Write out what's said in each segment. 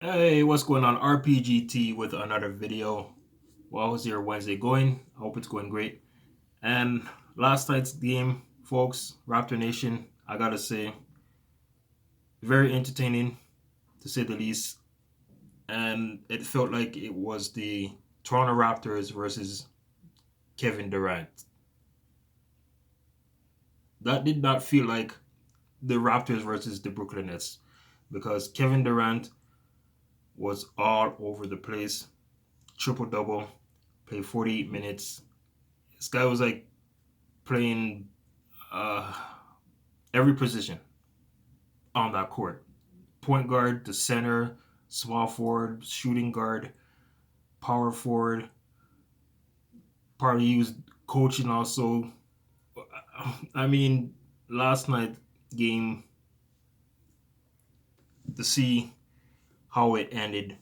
Hey, what's going on? RPGT with another video. Well, how's your Wednesday going? I hope it's going great. And last night's game, folks, Raptor Nation, I gotta say, very entertaining to say the least. And it felt like it was the Toronto Raptors versus Kevin Durant. That did not feel like the Raptors versus the Brooklyn Nets because Kevin Durant was all over the place, triple double, played 48 minutes. This guy was like playing uh, every position on that court: point guard, the center, small forward, shooting guard, power forward. Part he was coaching also. I mean, last night game to see how it ended,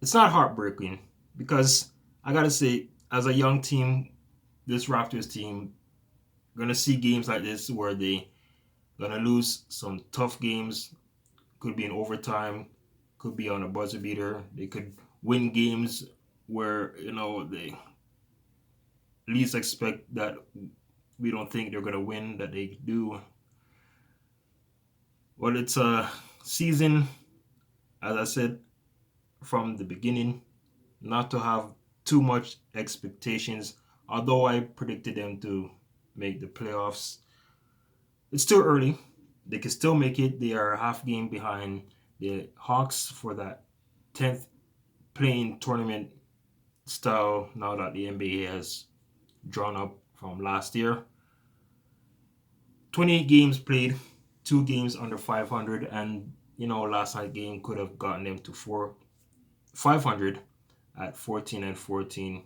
it's not heartbreaking because I gotta say, as a young team, this Raptors team gonna see games like this where they gonna lose some tough games. Could be in overtime, could be on a buzzer beater. They could win games where they least expect that we don't think they're gonna win that they do. Well, it's a season, as I said from the beginning, not to have too much expectations. Although I predicted them to make the playoffs, it's still early. They can still make it. They are a half game behind the Hawks for that 10th playing tournament style now that the NBA has drawn up from last year. 28 games played, two games under 500, and last night game could have gotten them to 500 at 14-14.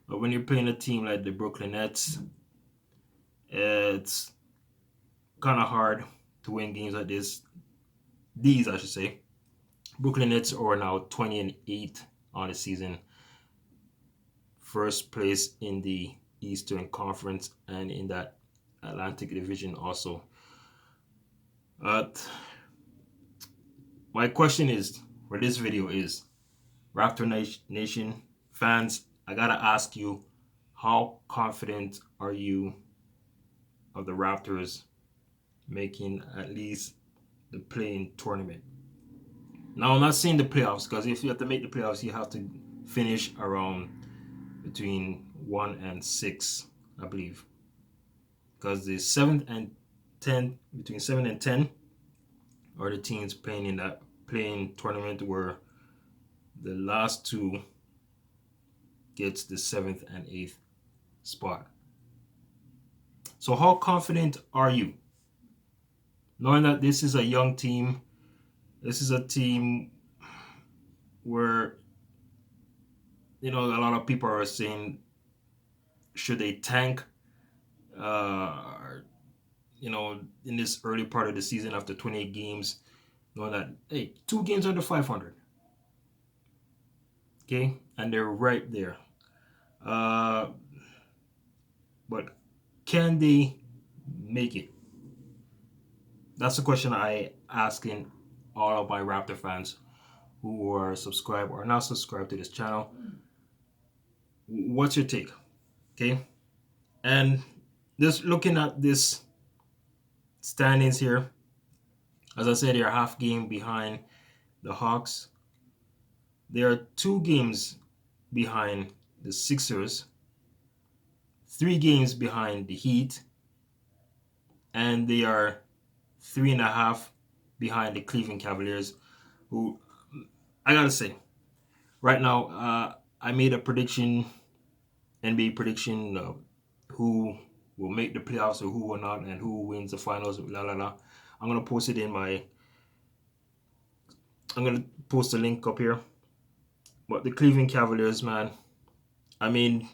But when you're playing a team like the Brooklyn Nets, it's kind of hard to win games like this. These, I should say. Brooklyn Nets are now 20-8 on the season, first place in the Eastern Conference and in that Atlantic Division also. My question is for this video is Raptor Nation fans, I gotta ask you, how confident are you of the Raptors making at least the play-in tournament? Now, I'm not saying the playoffs because if you have to make the playoffs, you have to finish around between 1 and 6, I believe, because the 7th and 10th, between 7 and 10, are the teams playing in that playing tournament where the last two gets the 7th and 8th spot. So how confident are you? Knowing that this is a young team, this is a team where a lot of people are saying, should they tank? Uh, in this early part of the season after 28 games, knowing that hey, two games under 500, okay, and they're right there. Uh, but can they make it? That's the question I asking all of my Raptor fans who are subscribed or not subscribed to this channel. What's your take? Okay, and just looking at this standings here, as I said, they're half game behind the Hawks. They are 2 games behind the Sixers, 3 games behind the Heat, and they are 3.5 behind the Cleveland Cavaliers, who I gotta say, right now, I made a prediction, NBA prediction, who will make the playoffs or who will not, and who wins the finals. La la la. I'm gonna post it in my. I'm gonna post a link up here. But the Cleveland Cavaliers, man, I mean,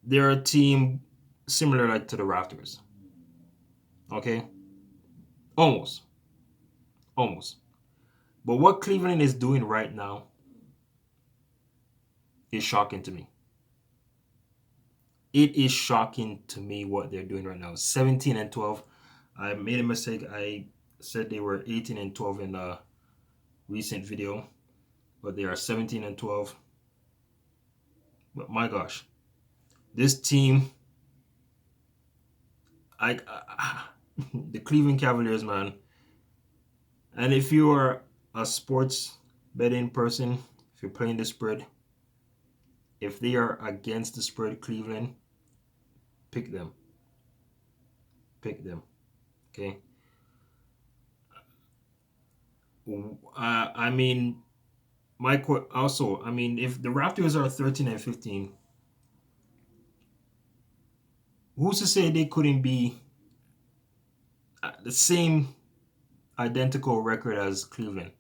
they're a team similar like to the Raptors. Okay, almost, almost. But what Cleveland is doing right now is shocking to me. It is shocking to me what they're doing right now. 17-12. I made a mistake. I said they were 18-12 in the recent video, but they are 17 and 12. But my gosh, this team, I the Cleveland Cavaliers, man. And if you are a sports betting person, if you're playing the spread, if they are against the spread, Cleveland, pick them. Pick them. Okay. I mean, also, I mean, if the Raptors are 13 and 15, who's to say they couldn't be the same identical record as Cleveland?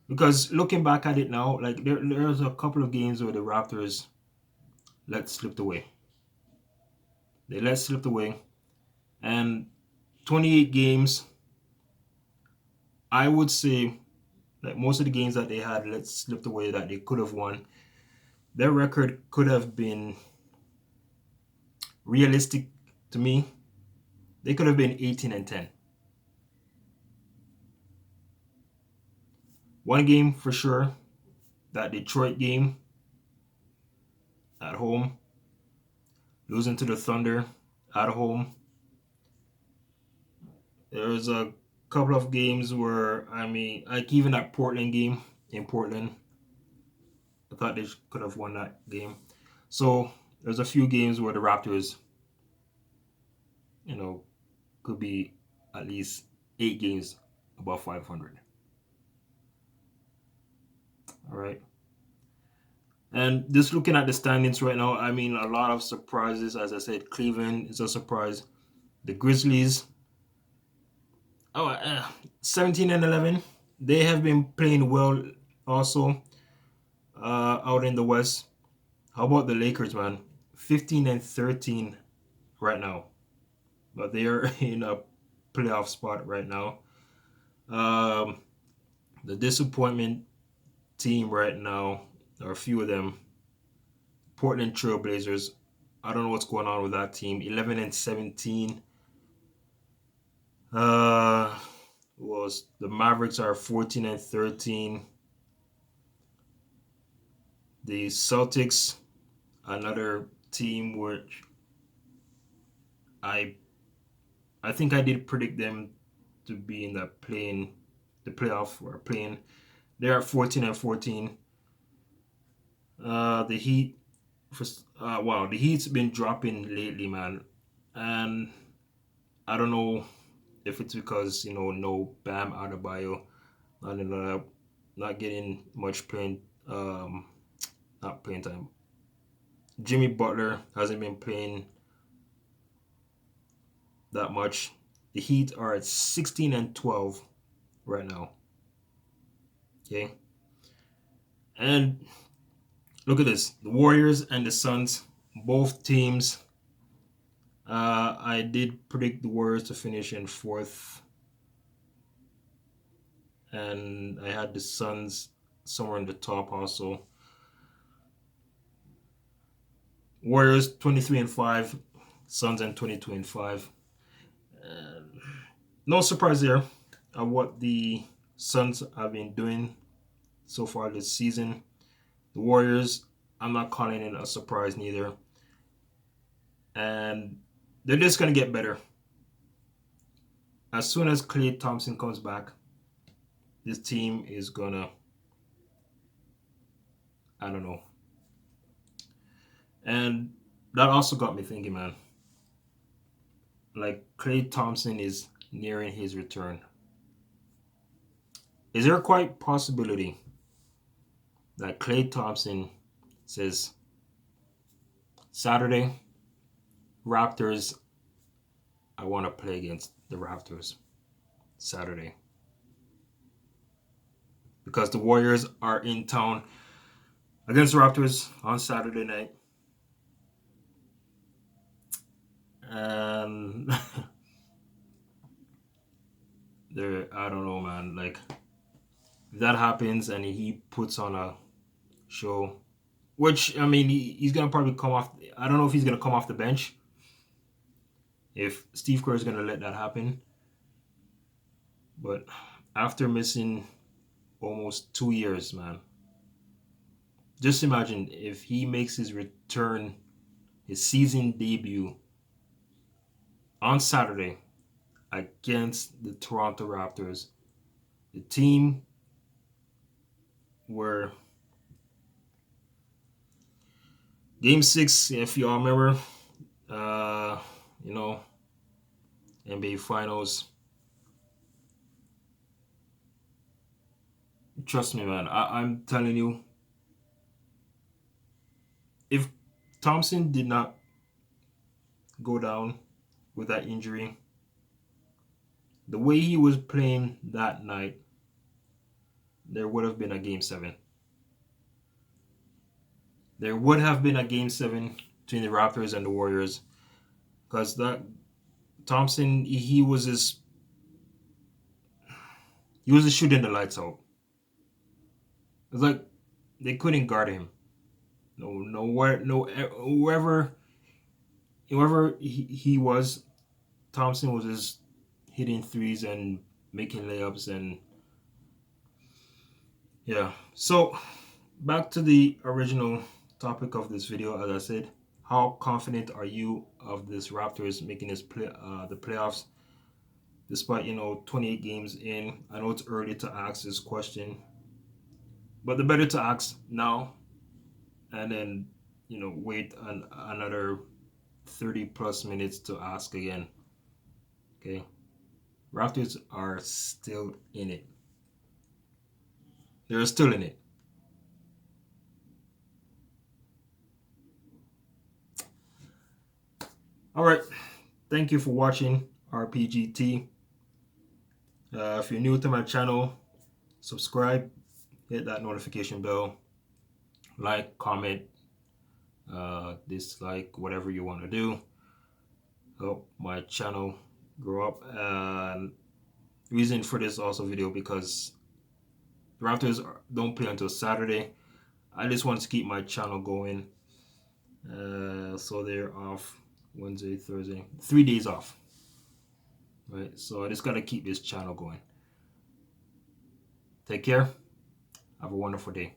Because looking back at it now, like there's a couple of games where the Raptors let slipped away. They let slipped away, and 28 games. I would say like most of the games that they had let slipped away that they could have won. Their record could have been realistic to me. They could have been 18 and 10. One game for sure, that Detroit game at home, losing to the Thunder at home. There was a couple of games where, I mean, like even that Portland game in Portland, I thought they could have won that game. So there's a few games where the Raptors, you know, could be at least 8 games above 500. All right. And just looking at the standings right now, I mean, a lot of surprises. As I said, Cleveland is a surprise. The Grizzlies, oh, 17 and 11. They have been playing well also out in the West. How about the Lakers, man? 15 and 13 right now. But they are in a playoff spot right now. Um, the disappointment team right now, or a few of them, Portland Trailblazers. I don't know what's going on with that team. 11 and 17. Was the Mavericks are 14 and 13. The Celtics, another team which I I think I did predict them to be in the playoff or playing. They're at 14 and 14. The Heat, for, wow, the Heat's been dropping lately, man, and I don't know if it's because no Bam Adebayo, not not getting much playing, not playing time. Jimmy Butler hasn't been playing that much. The Heat are at 16 and 12 right now. Okay, and look at this: the Warriors and the Suns, both teams. I did predict the Warriors to finish in fourth, and I had the Suns somewhere in the top also. Warriors 23 and 5, Suns and 22 and 5. Uh, no surprise there of what the Suns have been doing so far this season. The Warriors, I'm not calling it a surprise neither. And they're just going to get better. As soon as Klay Thompson comes back, this team is going to, I don't know. And that also got me thinking, man. Like, Klay Thompson is nearing his return. Is there a quite possibility that Klay Thompson says, Saturday, Raptors, I want to play against the Raptors Saturday? Because the Warriors are in town against the Raptors on Saturday night. And I don't know, man. Like, if that happens and he puts on a show, which, I mean, he's going to probably come off. I don't know if he's going to come off the bench, if Steve Kerr is going to let that happen. But after missing almost 2 years, man. Just imagine if he makes his return, his season debut on Saturday against the Toronto Raptors, the team where Game 6, if you all remember, uh, you know, NBA Finals. Trust me, man. I'm telling you, if Thompson did not go down with that injury, the way he was playing that night, there would have been a Game 7. There would have been a Game 7 between the Raptors and the Warriors, because that Thompson, he was just shooting the lights out. It's like they couldn't guard him. Whoever he was, Thompson was just hitting threes and making layups, and yeah. So back to the original topic of this video. As I said, how confident are you of this Raptors making the playoffs? Despite 28 games in, I know it's early to ask this question, but the better to ask now, and then wait another 30 plus minutes to ask again. Okay, Raptors are still in it. They're still in it. All right. Thank you for watching RPGT. If you're new to my channel, subscribe, hit that notification bell, like, comment, dislike, whatever you want to do. Help my channel grow up. And reason for this also video, because the Raptors don't play until Saturday. I just want to keep my channel going. So they're off Wednesday, Thursday, 3 days off. Right, so I just gotta keep this channel going. Take care. Have a wonderful day.